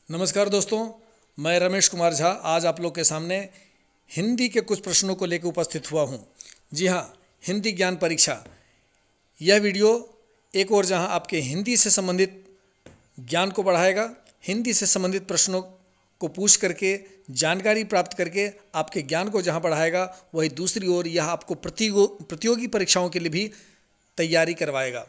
नमस्कार दोस्तों, मैं रमेश कुमार झा आज आप लोग के सामने हिंदी के कुछ प्रश्नों को लेकर उपस्थित हुआ हूं। जी हां, हिंदी ज्ञान परीक्षा यह वीडियो एक और जहां आपके हिंदी से संबंधित ज्ञान को बढ़ाएगा, हिंदी से संबंधित प्रश्नों को पूछ करके जानकारी प्राप्त करके आपके ज्ञान को जहां बढ़ाएगा, वही दूसरी ओर यह आपको प्रतियोगी परीक्षाओं के लिए भी तैयारी करवाएगा।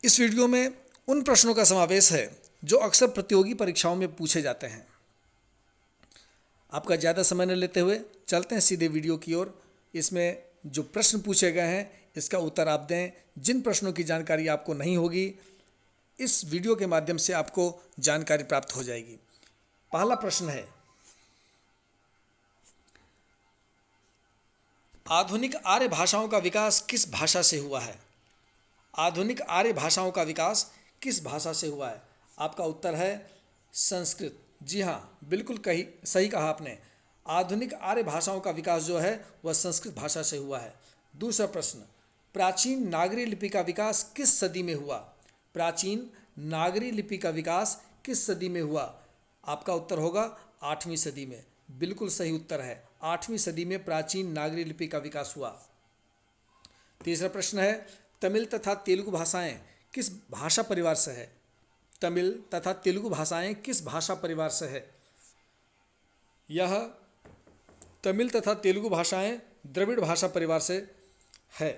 इस वीडियो में उन प्रश्नों का समावेश है जो अक्सर प्रतियोगी परीक्षाओं में पूछे जाते हैं। आपका ज़्यादा समय न लेते हुए चलते हैं सीधे वीडियो की ओर। इसमें जो प्रश्न पूछे गए हैं इसका उत्तर आप दें। जिन प्रश्नों की जानकारी आपको नहीं होगी, इस वीडियो के माध्यम से आपको जानकारी प्राप्त हो जाएगी। पहला प्रश्न है, आधुनिक आर्य भाषाओं का विकास किस भाषा से हुआ है? आधुनिक आर्य भाषाओं का विकास किस भाषा से हुआ है? आपका उत्तर है संस्कृत। जी हाँ, बिल्कुल सही कहा आपने। आधुनिक आर्य भाषाओं का विकास जो है वह संस्कृत भाषा से हुआ है। दूसरा प्रश्न, प्राचीन नागरी लिपि का विकास किस सदी में हुआ? प्राचीन नागरी लिपि का विकास किस सदी में हुआ? आपका उत्तर होगा 8वीं सदी में। बिल्कुल सही उत्तर है, 8वीं सदी में प्राचीन नागरी लिपि का विकास हुआ। तीसरा प्रश्न है, तमिल तथा तेलुगु भाषाएं किस भाषा परिवार से है? तमिल तथा तेलुगु भाषाएं किस भाषा परिवार से है? यह तमिल तथा तेलुगु भाषाएं द्रविड़ भाषा परिवार से है।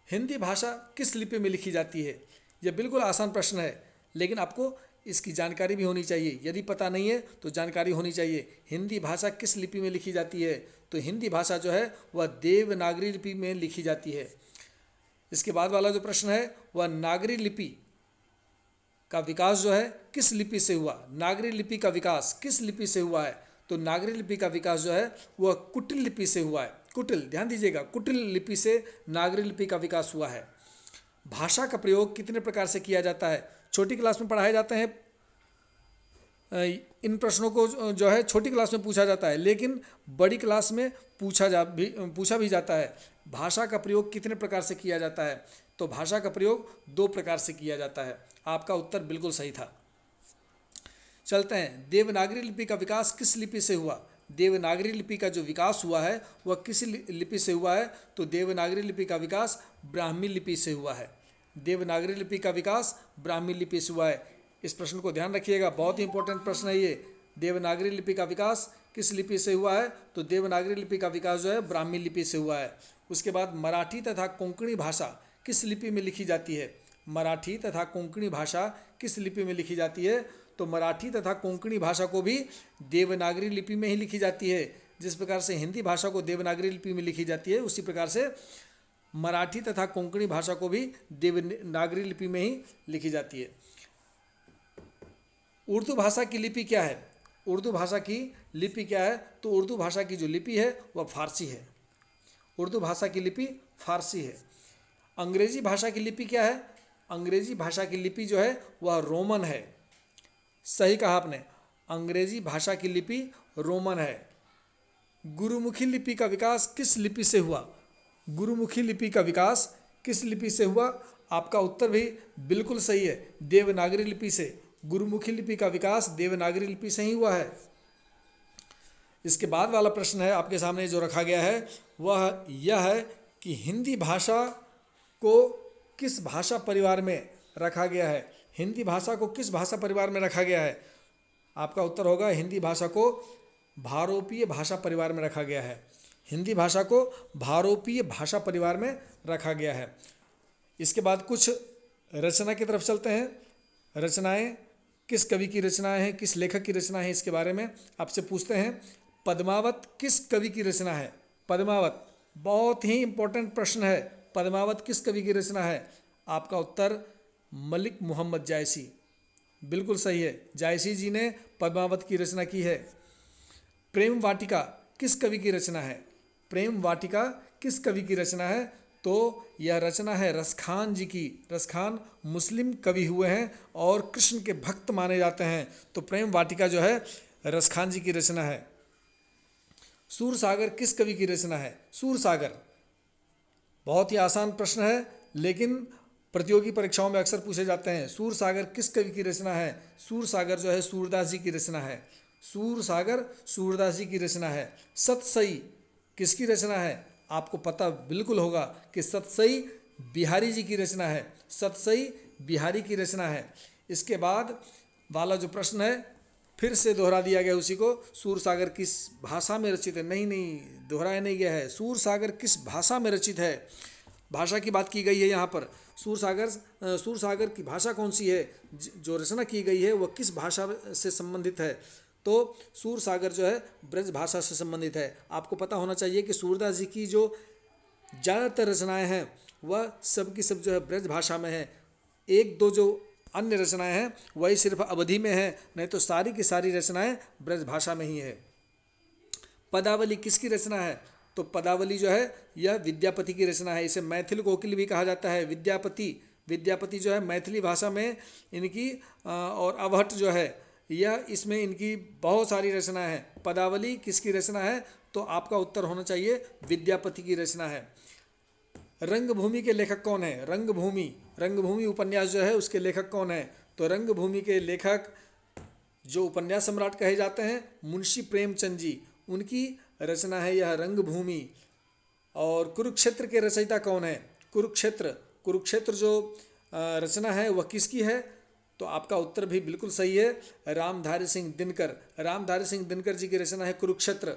हिंदी भाषा किस लिपि में लिखी जाती है? यह बिल्कुल आसान प्रश्न है, लेकिन आपको इसकी जानकारी भी होनी चाहिए। यदि पता नहीं है तो जानकारी होनी चाहिए। हिंदी भाषा किस लिपि में लिखी जाती है? तो हिंदी भाषा जो है वह देवनागरी लिपि में लिखी जाती है। इसके बाद वाला जो प्रश्न है वह नागरी लिपि का विकास जो है किस लिपि से हुआ? नागरी लिपि का विकास किस लिपि से हुआ है? तो नागरी लिपि का विकास जो है वह कुटिल लिपि से हुआ है। कुटिल, ध्यान दीजिएगा, कुटिल लिपि से नागरी लिपि का विकास हुआ है। भाषा का प्रयोग कितने प्रकार से किया जाता है? छोटी क्लास में पढ़ाए जाते हैं। इन प्रश्नों को जो है छोटी क्लास में पूछा जाता है, लेकिन बड़ी क्लास में पूछा भी जाता है। भाषा का प्रयोग कितने प्रकार से किया जाता है? तो भाषा का प्रयोग 2 प्रकार से किया जाता है। आपका उत्तर बिल्कुल सही था। चलते हैं, देवनागरी लिपि का विकास किस लिपि से हुआ? देवनागरी लिपि का जो विकास हुआ है वह किस लिपि से हुआ है? तो देवनागरी लिपि का विकास ब्राह्मी लिपि से हुआ है। देवनागरी लिपि का विकास ब्राह्मी लिपि से हुआ है। इस प्रश्न को ध्यान रखिएगा, बहुत ही इंपॉर्टेंट प्रश्न है ये। देवनागरी लिपि का विकास किस लिपि से हुआ है? तो देवनागरी लिपि का विकास जो है ब्राह्मी लिपि से हुआ है। उसके बाद मराठी तथा कोंकणी भाषा किस लिपि में लिखी जाती है? मराठी तथा कोंकणी भाषा किस लिपि में लिखी जाती है? तो मराठी तथा कोंकणी भाषा को भी देवनागरी लिपि में ही लिखी जाती है। जिस प्रकार से हिंदी भाषा को देवनागरी लिपि में लिखी जाती है, उसी प्रकार से मराठी तथा कोंकणी भाषा को भी देवनागरी लिपि में ही लिखी जाती है। उर्दू भाषा की लिपि क्या है? उर्दू भाषा की लिपि क्या है? तो उर्दू भाषा की जो लिपि है वह फारसी है। उर्दू भाषा की लिपि फारसी है। अंग्रेजी भाषा की लिपि क्या है? अंग्रेजी भाषा की लिपि जो है वह रोमन है। सही कहा आपने, अंग्रेजी भाषा की लिपि रोमन है। गुरुमुखी लिपि का विकास किस लिपि से हुआ? गुरुमुखी लिपि का विकास किस लिपि से हुआ? आपका उत्तर भी बिल्कुल सही है, देवनागरी लिपि से। गुरुमुखी लिपि का विकास देवनागरी लिपि से ही हुआ है। इसके बाद वाला प्रश्न है आपके सामने जो रखा गया है वह यह है कि हिंदी भाषा को किस भाषा परिवार में रखा गया है? हिंदी भाषा को किस भाषा परिवार में रखा गया है? आपका उत्तर होगा हिंदी भाषा को भारोपीय भाषा परिवार में रखा गया है। हिंदी भाषा को भारोपीय भाषा परिवार में रखा गया है। इसके बाद कुछ रचना की तरफ चलते हैं। रचनाएं किस कवि की रचनाएं हैं, किस लेखक की रचना है, इसके बारे में आपसे पूछते हैं। पद्मावत किस कवि की रचना है? पद्मावत बहुत ही इंपॉर्टेंट प्रश्न है। पद्मावत किस कवि की रचना है? आपका उत्तर मलिक मोहम्मद जायसी। बिल्कुल सही है, जायसी जी ने पद्मावत की रचना की है। प्रेम वाटिका किस कवि की रचना है? प्रेम वाटिका किस कवि की रचना है? तो यह रचना है रसखान जी की। रसखान मुस्लिम कवि हुए हैं और कृष्ण के भक्त माने जाते हैं। तो प्रेम वाटिका जो है रसखान जी की रचना है। सूरसागर किस कवि की रचना है? सूरसागर बहुत ही आसान प्रश्न है, लेकिन प्रतियोगी परीक्षाओं में अक्सर पूछे जाते हैं। सूरसागर किस कवि की रचना है? सूरसागर जो है सूरदास जी की रचना है। सूरसागर सूरदास जी की रचना है। सतसई किसकी रचना है? आपको पता बिल्कुल होगा कि सतसई बिहारी जी की रचना है। सतसई बिहारी की रचना है। इसके बाद वाला जो प्रश्न है फिर से दोहरा दिया गया उसी को, सूरसागर किस भाषा में रचित है? नहीं, दोहराया नहीं गया है। सूरसागर किस भाषा में रचित है? भाषा की बात की गई है यहाँ पर। सूरसागर की भाषा कौन सी है? जो रचना की गई है वह किस भाषा से संबंधित है? तो सूरसागर जो है ब्रज भाषा से संबंधित है। आपको पता होना चाहिए कि सूरदास जी की जो ज़्यादातर रचनाएं हैं वह सब की सब जो है ब्रज भाषा में है। एक दो जो अन्य रचनाएं हैं वही सिर्फ अवधि में है, नहीं तो सारी की सारी रचनाएं ब्रज भाषा में ही है। पदावली किसकी रचना है? तो पदावली जो है यह विद्यापति की रचना है। इसे मैथिल कोकिल भी कहा जाता है। विद्यापति जो है मैथिली भाषा में इनकी और अवहट जो है यह इसमें इनकी बहुत सारी रचनाएं हैं। पदावली किसकी रचना है? तो आपका उत्तर होना चाहिए विद्यापति की रचना है। रंगभूमि के लेखक कौन है? रंगभूमि उपन्यास जो है उसके लेखक कौन है? तो रंगभूमि के लेखक जो उपन्यास सम्राट कहे जाते हैं मुंशी प्रेमचंद जी, उनकी रचना है यह रंगभूमि। और कुरुक्षेत्र के रचयिता कौन है? कुरुक्षेत्र जो रचना है वह किसकी है? तो आपका उत्तर भी बिल्कुल सही है, रामधारी सिंह दिनकर जी की रचना है कुरुक्षेत्र।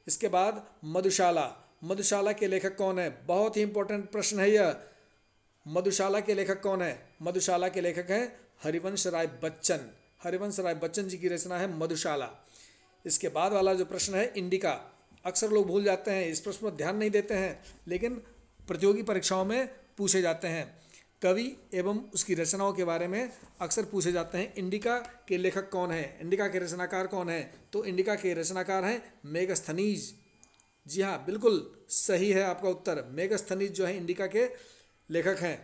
इसके बाद मधुशाला के लेखक कौन है? बहुत ही इंपॉर्टेंट प्रश्न है यह। मधुशाला के लेखक कौन है? मधुशाला के लेखक हैं हरिवंश राय बच्चन जी की रचना है मधुशाला। इसके बाद वाला जो प्रश्न है इंडिका, अक्सर लोग भूल जाते हैं, इस प्रश्न पर ध्यान नहीं देते हैं, लेकिन प्रतियोगी परीक्षाओं में पूछे जाते हैं। कवि एवं उसकी रचनाओं के बारे में अक्सर पूछे जाते हैं। इंडिका के लेखक कौन है? इंडिका के रचनाकार कौन है? तो इंडिका के रचनाकार हैं मेगस्थनीज। जी हाँ, बिल्कुल सही है आपका उत्तर। मेगस्थनीज जो है इंडिका के लेखक हैं।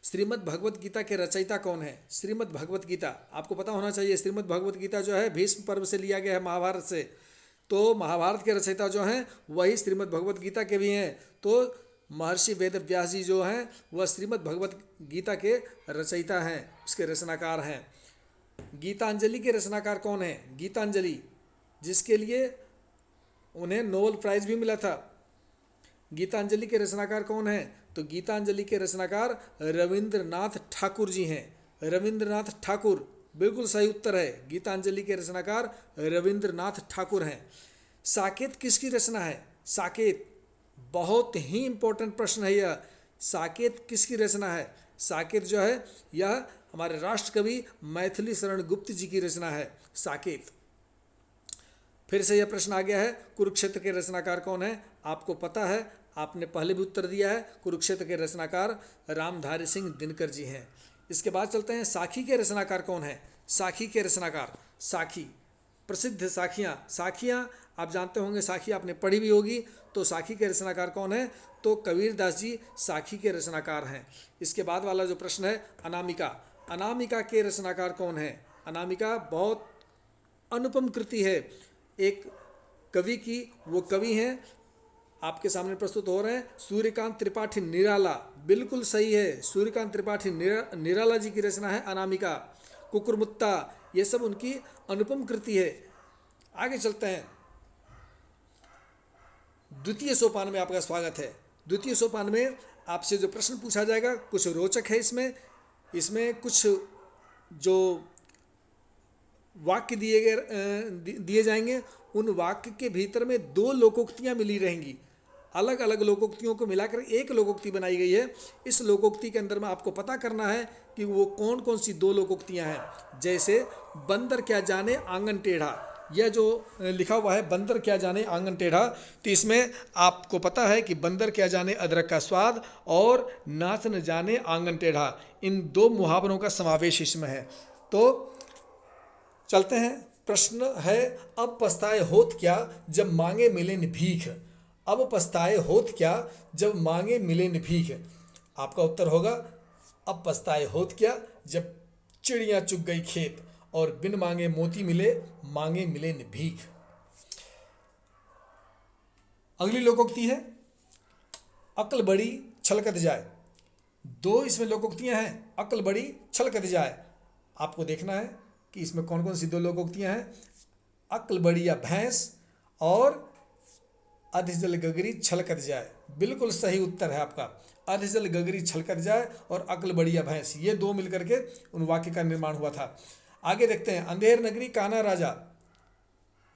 श्रीमद् भगवत गीता के रचयिता कौन है? श्रीमद् भगवत गीता आपको पता होना चाहिए। श्रीमद् भगवत गीता जो है भीष्म पर्व से लिया गया है, महाभारत से। तो महाभारत के रचयिता जो हैं वही श्रीमद् भगवत गीता के भी हैं। तो महर्षि वेद व्यास जी जो हैं वह श्रीमद् भगवत गीता के रचयिता हैं, उसके रचनाकार हैं। गीतांजलि के रचनाकार कौन है? गीतांजलि, जिसके लिए उन्हें नोबेल प्राइज भी मिला था। गीतांजलि के रचनाकार कौन है? तो गीतांजलि के रचनाकार रविंद्रनाथ ठाकुर जी हैं। रविंद्रनाथ ठाकुर बिल्कुल सही उत्तर है। गीतांजलि के रचनाकार रविंद्रनाथ ठाकुर हैं। साकेत किसकी रचना है? साकेत बहुत ही इंपॉर्टेंट प्रश्न है यह। साकेत किसकी रचना है? साकेत जो है यह हमारे राष्ट्र कवि मैथिली शरण गुप्त जी की रचना है साकेत। फिर से यह प्रश्न आ गया है, कुरुक्षेत्र के रचनाकार कौन है? आपको पता है, आपने पहले भी उत्तर दिया है। कुरुक्षेत्र के रचनाकार रामधारी सिंह दिनकर जी हैं। इसके बाद चलते हैं, साखी के रचनाकार कौन है? साखी के रचनाकार, साखी प्रसिद्ध साखियाँ आप जानते होंगे, साखी आपने पढ़ी भी होगी। तो साखी के रचनाकार कौन है? तो कबीरदास जी साखी के रचनाकार हैं। इसके बाद वाला जो प्रश्न है, अनामिका के रचनाकार कौन है? अनामिका बहुत अनुपम कृति है एक कवि की, वो कवि हैं आपके सामने प्रस्तुत हो रहे हैं सूर्यकांत त्रिपाठी निराला। बिल्कुल सही है, सूर्यकांत त्रिपाठी निराला जी की रचना है अनामिका। कुकुरमुत्ता, ये सब उनकी अनुपम कृति है। आगे चलते हैं, द्वितीय सोपान में आपका स्वागत है। द्वितीय सोपान में आपसे जो प्रश्न पूछा जाएगा कुछ रोचक है। इसमें कुछ जो वाक्य दिए जाएंगे, उन वाक्य के भीतर में दो लोकोक्तियां मिली रहेंगी। अलग अलग लोकोक्तियों को मिलाकर एक लोकोक्ति बनाई गई है। इस लोकोक्ति के अंदर में आपको पता करना है कि वो कौन कौन सी दो लोकोक्तियां हैं। जैसे बंदर क्या जाने आंगन टेढ़ा, यह जो लिखा हुआ है बंदर क्या जाने आंगन टेढ़ा, तो इसमें आपको पता है कि बंदर क्या जाने अदरक का स्वाद और नाच न जाने आंगन टेढ़ा, इन दो मुहावरों का समावेश इसमें है। तो चलते हैं, प्रश्न है, अब पछताए होत क्या जब मांगे मिले न भीख। अब पछताए होत क्या जब मांगे मिले न भीख। आपका उत्तर होगा, अब पछताए होत क्या जब चिड़िया चुग गई खेत और बिन मांगे मोती मिले, मांगे मिले न भीख। अगली लोकोक्ति है, अक्ल बड़ी छलकत जाए। दो इसमें लोकोक्तियां हैं, अक्ल बड़ी छलकत जाए। आपको देखना है कि इसमें कौन कौन सी दो लोकोक्तियां हैं। अक्ल बड़ी या भैंस और अधजल गगरी छलकत जाए, बिल्कुल सही उत्तर है आपका। अधजल गगरी छलकत जाए और अक्ल बड़ी या भैंस, ये दो मिलकर के उन वाक्य का निर्माण हुआ था। आगे देखते हैं, अंधेर नगरी कान्हा राजा,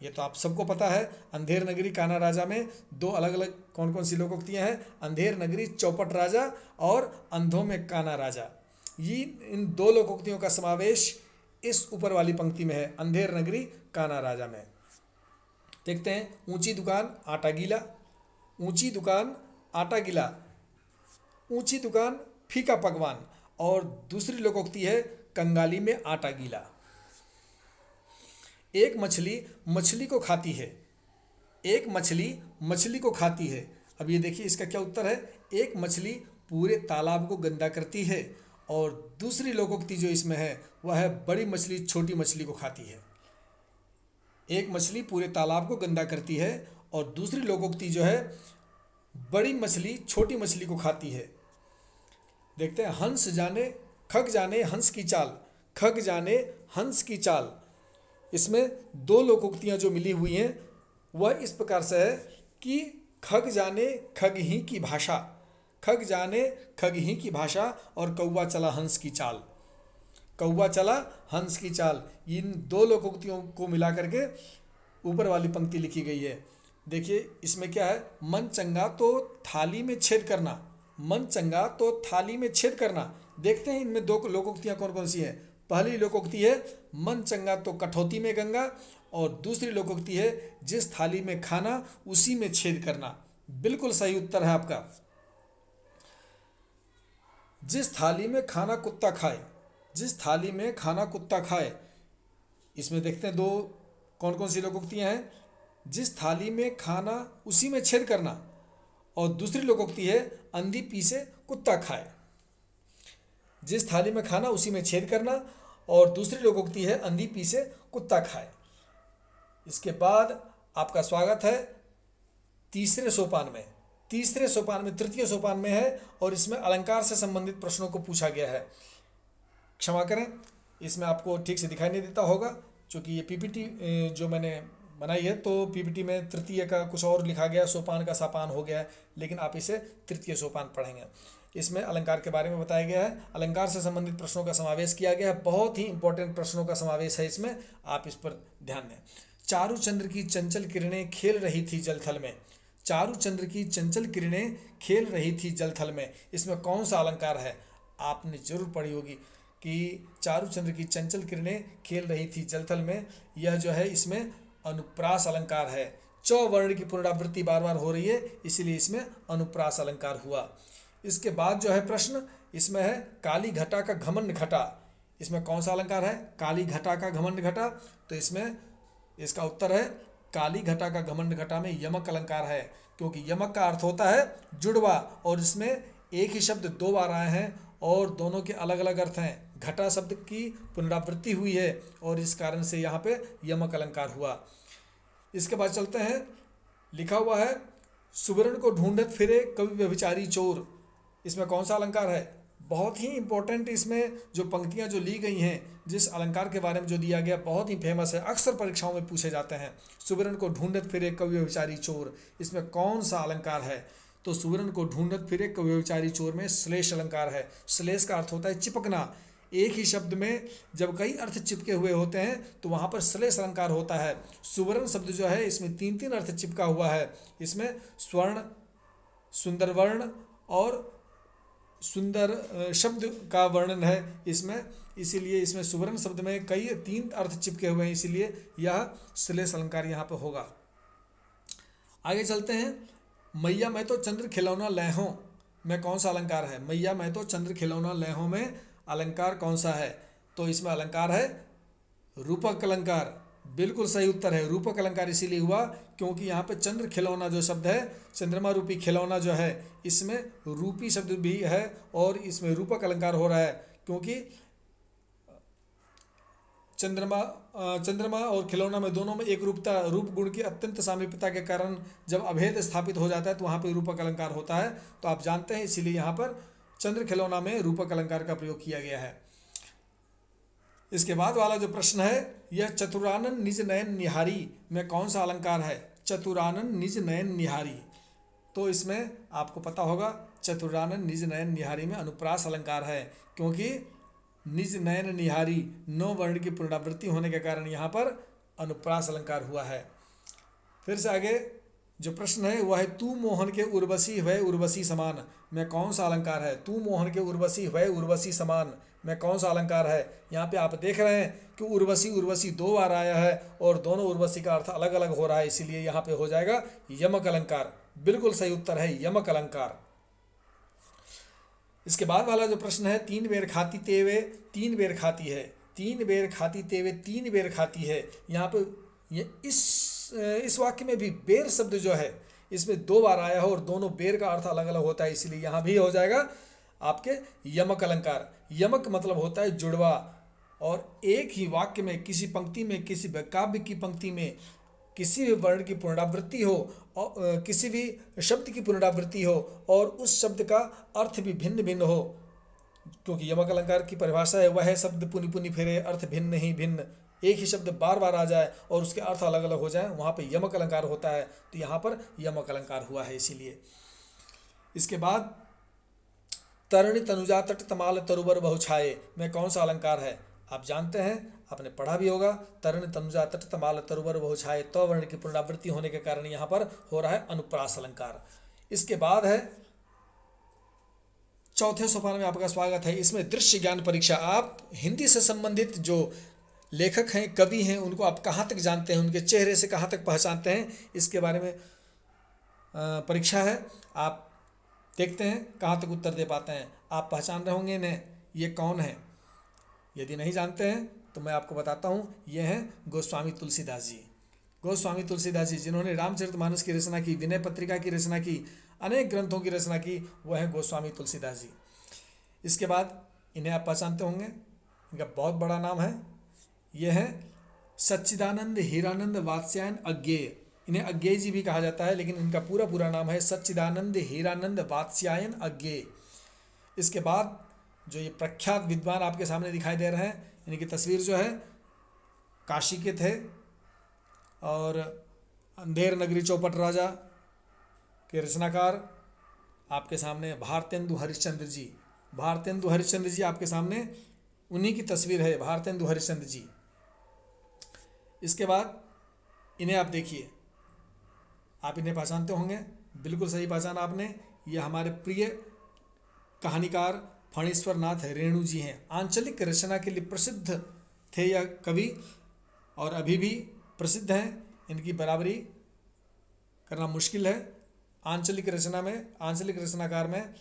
ये तो आप सबको पता है। अंधेर नगरी कान्हा राजा में दो अलग अलग कौन कौन सी लोकोक्तियां हैं, अंधेर नगरी चौपट राजा और अंधों में कान्हा राजा। ये इन दो लोकोक्तियों का समावेश इस ऊपर वाली पंक्ति में है, अंधेर नगरी कान्हा राजा में। देखते हैं, ऊंची दुकान आटा गीला, ऊंची दुकान आटा गीला, ऊंची दुकान फीका पकवान, और दूसरी लोकोक्ति है कंगाली में आटा गीला। एक मछली मछली को खाती है, एक मछली मछली को खाती है। अब ये देखिए इसका क्या उत्तर है, एक मछली पूरे तालाब को गंदा करती है, और दूसरी लोकोक्ति जो इसमें है वह है बड़ी मछली छोटी मछली को खाती है। एक मछली पूरे तालाब को गंदा करती है और दूसरी लोकोक्ति जो है बड़ी मछली छोटी मछली को खाती है। देखते हैं, हंस जाने खग जाने हंस की चाल, खग जाने हंस की चाल। इसमें दो लोकोक्तियां जो मिली हुई हैं वह इस प्रकार से है कि खग जाने खग ही की भाषा, खग जाने खग ही की भाषा, और कौवा चला हंस की चाल, कौवा चला हंस की चाल। इन दो लोकोक्तियों को मिला करके ऊपर वाली पंक्ति लिखी गई है। देखिए इसमें क्या है, मन चंगा तो थाली में छेद करना, मन चंगा तो थाली में छेद करना। देखते हैं इनमें दो लोकोक्तियां कौन कौन सी हैं। पहली लोकोक्ति है मन चंगा तो कठौती में गंगा, और दूसरी लोकोक्ति है जिस थाली में खाना उसी में छेद करना। बिल्कुल सही उत्तर है आपका। जिस थाली में खाना कुत्ता खाए, जिस थाली में खाना कुत्ता खाए। इसमें देखते हैं दो कौन कौन सी लोकोक्तियां हैं, जिस थाली में खाना उसी में छेद करना, और दूसरी लोकोक्ति है अंधी पीसे कुत्ता खाए। जिस थाली में खाना उसी में छेद करना, और दूसरी लोकोक्ति है अंधी पीसे कुत्ता खाए। इसके बाद आपका स्वागत है तीसरे सोपान में। तीसरे सोपान में, तृतीय सोपान में है, और इसमें अलंकार से संबंधित प्रश्नों को पूछा गया है। क्षमा करें, इसमें आपको ठीक से दिखाई नहीं देता होगा क्योंकि ये पीपीटी जो मैंने बनाई है, तो पीपीटी में तृतीय का कुछ और लिखा गया, सोपान का सापान हो गया है, लेकिन आप इसे तृतीय सोपान पढ़ेंगे। इसमें अलंकार के बारे में बताया गया है, अलंकार से संबंधित प्रश्नों का समावेश किया गया है। बहुत ही इंपॉर्टेंट प्रश्नों का समावेश है इसमें, आप इस पर ध्यान दें। चारुचंद्र की चंचल किरणें खेल रही थी जलथल में, चारुचंद्र की चंचल किरणें खेल रही थी जलथल में। इसमें कौन सा अलंकार है, आपने जरूर पढ़ी होगी कि चारुचंद्र की चंचल किरणें खेल रही थी जलथल में। यह जो है इसमें अनुप्रास अलंकार है। च वर्ण की पुनरावृत्ति बार बार हो रही है, इसीलिए इसमें अनुप्रास अलंकार हुआ। इसके बाद जो है प्रश्न, इसमें है काली घटा का घमंड घटा। इसमें कौन सा अलंकार है, काली घटा का घमंड घटा। तो इसमें इसका उत्तर है काली घटा का घमंड घटा में यमक अलंकार है, क्योंकि यमक का अर्थ होता है जुड़वा, और इसमें एक ही शब्द दो बार आए हैं और दोनों के अलग अलग अर्थ हैं। घटा शब्द की पुनरावृत्ति हुई है और इस कारण से यहाँ पे यमक अलंकार हुआ। इसके बाद चलते हैं, लिखा हुआ है सुवर्ण को ढूंढत फिरे कवि व्यभिचारी चोर। इसमें कौन सा अलंकार है, बहुत ही इंपॉर्टेंट। इसमें जो पंक्तियां जो ली गई हैं, जिस अलंकार के बारे में जो दिया गया, बहुत ही फेमस है, अक्सर परीक्षाओं में पूछे जाते हैं। सुवर्ण को ढूंढत फिरे कवि व्यभिचारी चोर, इसमें कौन सा अलंकार है। तो सुवर्ण को ढूंढत फिरे कवि व्यभिचारी चोर में श्लेष अलंकार है। श्लेष का अर्थ होता है चिपकना। एक ही शब्द में जब कई अर्थ चिपके हुए होते हैं तो वहाँ पर श्लेष अलंकार होता है। सुवर्ण शब्द जो है इसमें तीन तीन अर्थ चिपका हुआ है। इसमें स्वर्ण, सुंदर वर्ण और सुंदर शब्द का वर्णन है इसमें, इसीलिए इसमें सुवर्ण शब्द में कई तीन अर्थ चिपके हुए हैं, इसीलिए यह श्लेष अलंकार यहाँ पर होगा। आगे चलते हैं, मैया मैं तो चंद्र खिलौना लैहों में कौन सा अलंकार है। मैया मैं तो चंद्र खिलौना लैहों में अलंकार कौन सा है। तो इसमें अलंकार है रूपक अलंकार। बिल्कुल सही उत्तर है, रूपक अलंकार इसीलिए हुआ क्योंकि यहाँ पे चंद्र खिलौना जो शब्द है, चंद्रमा रूपी खिलौना जो है, इसमें रूपी शब्द भी है और इसमें रूपक अलंकार हो रहा है, क्योंकि चंद्रमा और खिलौना में दोनों में एक रूपता, रूप गुण की अत्यंत सामीप्यता के कारण जब अभेद स्थापित हो जाता है तो वहाँ पे रूपक अलंकार होता है। तो आप जानते हैं, इसीलिए यहाँ पर चंद्र खिलौना में रूपक अलंकार का प्रयोग किया गया है। इसके बाद वाला जो प्रश्न है, यह चतुरानन निज नयन निहारी में कौन सा अलंकार है? चतुरानन निज नयन निहारी, तो इसमें आपको पता होगा चतुरानन निज नयन निहारी में अनुप्रास अलंकार है, क्योंकि निज नयन निहारी 9 वर्ण की पुनरावृत्ति होने के कारण यहाँ पर अनुप्रास अलंकार हुआ है। फिर से आगे जो प्रश्न है वह है, तू मोहन के उर्वशी वह उर्वशी समान में कौन सा अलंकार है? तू मोहन के उर्वशी वह उर्वशी समान में कौन सा अलंकार है? यहाँ पे आप देख रहे हैं कि उर्वशी उर्वशी 2 बार आया है और दोनों उर्वशी का अर्थ अलग अलग हो रहा है, इसीलिए यहाँ पे हो जाएगा यमक अलंकार। बिल्कुल सही उत्तर है यमक अलंकार। इसके बाद वाला जो प्रश्न है, 3 बेर खाती तेवे 3 बेर खाती है, 3 बेर खाती तेवे 3 बेर खाती है। यहाँ पे ये इस वाक्य में भी बेर शब्द जो है इसमें 2 बार आया है और दोनों बेर का अर्थ अलग अलग होता है, इसलिए यहाँ भी हो जाएगा आपके यमक अलंकार। यमक मतलब होता है जुड़वा, और एक ही वाक्य में किसी पंक्ति में, किसी काव्य की पंक्ति में किसी भी वर्ण की पुनरावृत्ति हो और किसी भी शब्द की पुनरावृत्ति हो और उस शब्द का अर्थ भी भिन्न भिन्न हो, क्योंकि यमक अलंकार की परिभाषा है वह शब्द पुनि पुनि फिरे अर्थ भिन्न ही भिन्न। एक ही शब्द बार बार आ जाए और उसके अर्थ अलग अलग हो जाए, वहाँ पे यमक अलंकार होता है, तो यहाँ पर यमक अलंकार हुआ है इसीलिए। इसके बाद तरणि तनुजा तट तमाल तरुबर बहुछाये में कौन सा अलंकार है? आप जानते हैं, आपने पढ़ा भी होगा, तरण तनुजा तट तमाल तरुबर बहुछाये, तो वर्ण की पुनरावृत्ति होने के कारण यहाँ पर हो रहा है अनुप्रास अलंकार। इसके बाद है चौथे सोपान में आपका स्वागत है। इसमें दृश्य ज्ञान परीक्षा, आप हिंदी से संबंधित जो लेखक हैं, कवि हैं, उनको आप कहाँ तक जानते हैं, उनके चेहरे से कहाँ तक पहचानते हैं, इसके बारे में परीक्षा है। आप देखते हैं कहाँ तक उत्तर दे पाते हैं। आप पहचान रहे होंगे इन्हें, ये कौन है? यदि नहीं जानते हैं तो मैं आपको बताता हूँ, ये हैं गोस्वामी तुलसीदास जी। गोस्वामी तुलसीदास जी जिन्होंने रामचरितमानस की रचना की, विनय पत्रिका की रचना की, अनेक ग्रंथों की रचना की, वह है गोस्वामी तुलसीदास जी। इसके बाद इन्हें आप पहचानते होंगे, इनका बहुत बड़ा नाम है, ये है सच्चिदानंद हीरानंद वात्स्यायन अज्ञेय। इन्हें अज्ञेय जी भी कहा जाता है, लेकिन इनका पूरा नाम है सच्चिदानंद हीरानंद वात्स्यायन अज्ञेय। इसके बाद जो ये प्रख्यात विद्वान आपके सामने दिखाई दे रहे हैं, इनकी तस्वीर जो है काशी के थे और अंधेर नगरी चौपट राजा के रचनाकार आपके सामने भारतेंदु हरिश्चंद्र जी। भारतेंदु हरिश्चंद्र जी आपके सामने, उन्हीं की तस्वीर है भारतेंदु हरिश्चंद्र जी। इसके बाद इन्हें आप देखिए, आप इन्हें पहचानते होंगे, बिल्कुल सही पहचाना आपने, ये हमारे प्रिय कहानीकार फणीश्वर नाथ रेणु जी हैं। आंचलिक रचना के लिए प्रसिद्ध थे यह कवि और अभी भी प्रसिद्ध हैं, इनकी बराबरी करना मुश्किल है। आंचलिक रचना में, आंचलिक रचनाकार में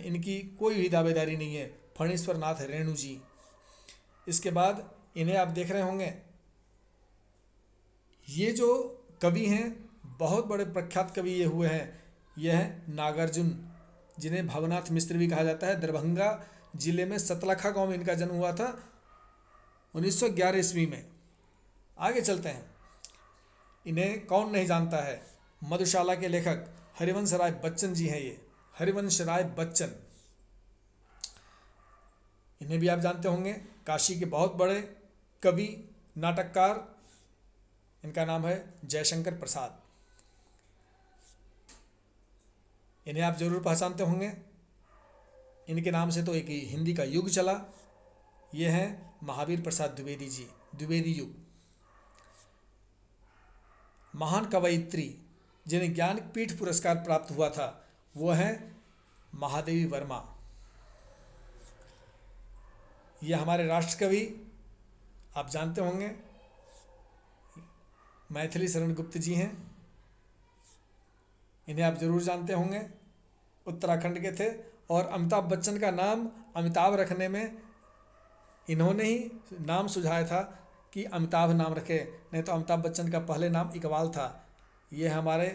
इनकी कोई भी दावेदारी नहीं है, फणीश्वर नाथ रेणु जी। इसके बाद इन्हें आप देख रहे होंगे, ये जो कवि हैं बहुत बड़े प्रख्यात कवि ये हुए हैं, यह है नागार्जुन, जिन्हें भवनाथ मिश्र भी कहा जाता है। दरभंगा जिले में सतलखा गांव में इनका जन्म हुआ था 1911 ईस्वी में। आगे चलते हैं, इन्हें कौन नहीं जानता है, मधुशाला के लेखक हरिवंश राय बच्चन जी हैं। ये हरिवंश राय बच्चन, इन्हें भी आप जानते होंगे, काशी के बहुत बड़े कवि नाटककार, इनका नाम है जयशंकर प्रसाद। इन्हें आप जरूर पहचानते होंगे, इनके नाम से तो एक हिंदी का युग चला। ये हैं महावीर प्रसाद द्विवेदी जी, द्विवेदी युग। महान कवयित्री जिन्हें ज्ञानपीठ पुरस्कार प्राप्त हुआ था, वो है महादेवी वर्मा। ये हमारे राष्ट्र कवि आप जानते होंगे, मैथिली शरण गुप्त जी हैं। इन्हें आप जरूर जानते होंगे, उत्तराखंड के थे और अमिताभ बच्चन का नाम अमिताभ रखने में इन्होंने ही नाम सुझाया था कि अमिताभ नाम रखे, नहीं तो अमिताभ बच्चन का पहले नाम इकबाल था। ये हमारे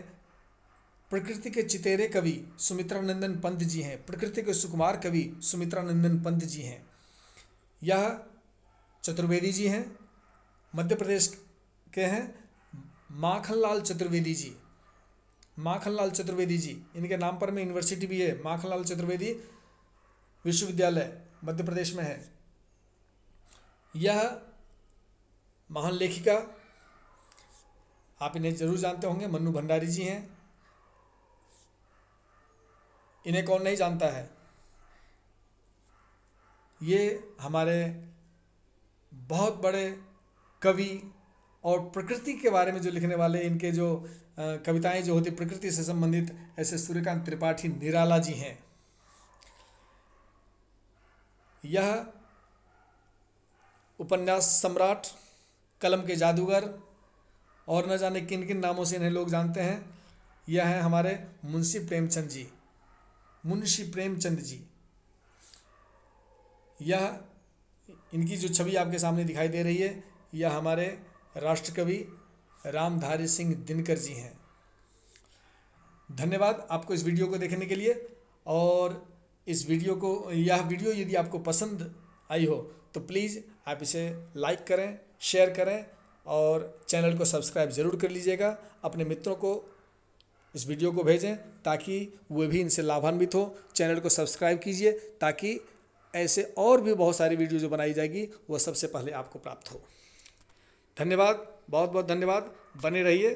प्रकृति के चितेरे कवि सुमित्रानंदन पंत जी हैं, प्रकृति के सुकुमार कवि सुमित्रानंदन पंत जी हैं। यह चतुर्वेदी जी हैं, मध्य प्रदेश के हैं। माखनलाल चतुर्वेदी जी, माखनलाल चतुर्वेदी जी, इनके नाम पर में यूनिवर्सिटी भी है, माखनलाल चतुर्वेदी विश्वविद्यालय मध्य प्रदेश में है। यह महान लेखिका, आप इन्हें जरूर जानते होंगे, मन्नू भंडारी जी हैं। इन्हें कौन नहीं जानता है। ये हमारे बहुत बड़े कवि और प्रकृति के बारे में जो लिखने वाले, इनके जो कविताएं जो होती प्रकृति से संबंधित, ऐसे सूर्यकांत त्रिपाठी निराला जी हैं। यह उपन्यास सम्राट, कलम के जादूगर और न जाने किन किन नामों से इन्हें लोग जानते हैं। यह है हमारे मुंशी प्रेमचंद जी। मुंशी प्रेमचंद जी, यह इनकी जो छवि आपके सामने दिखाई दे रही है, यह हमारे राष्ट्रकवि रामधारी सिंह दिनकर जी हैं। धन्यवाद आपको इस वीडियो को देखने के लिए। और इस वीडियो को, यह वीडियो यदि आपको पसंद आई हो तो प्लीज़ आप इसे लाइक करें, शेयर करें और चैनल को सब्सक्राइब ज़रूर कर लीजिएगा। अपने मित्रों को इस वीडियो को भेजें ताकि वे भी इनसे लाभान्वित हो। चैनल को सब्सक्राइब कीजिए ताकि ऐसे और भी बहुत सारी वीडियो जो बनाई जाएगी वह सबसे पहले आपको प्राप्त हो। धन्यवाद, बहुत बहुत धन्यवाद। बने रहिए।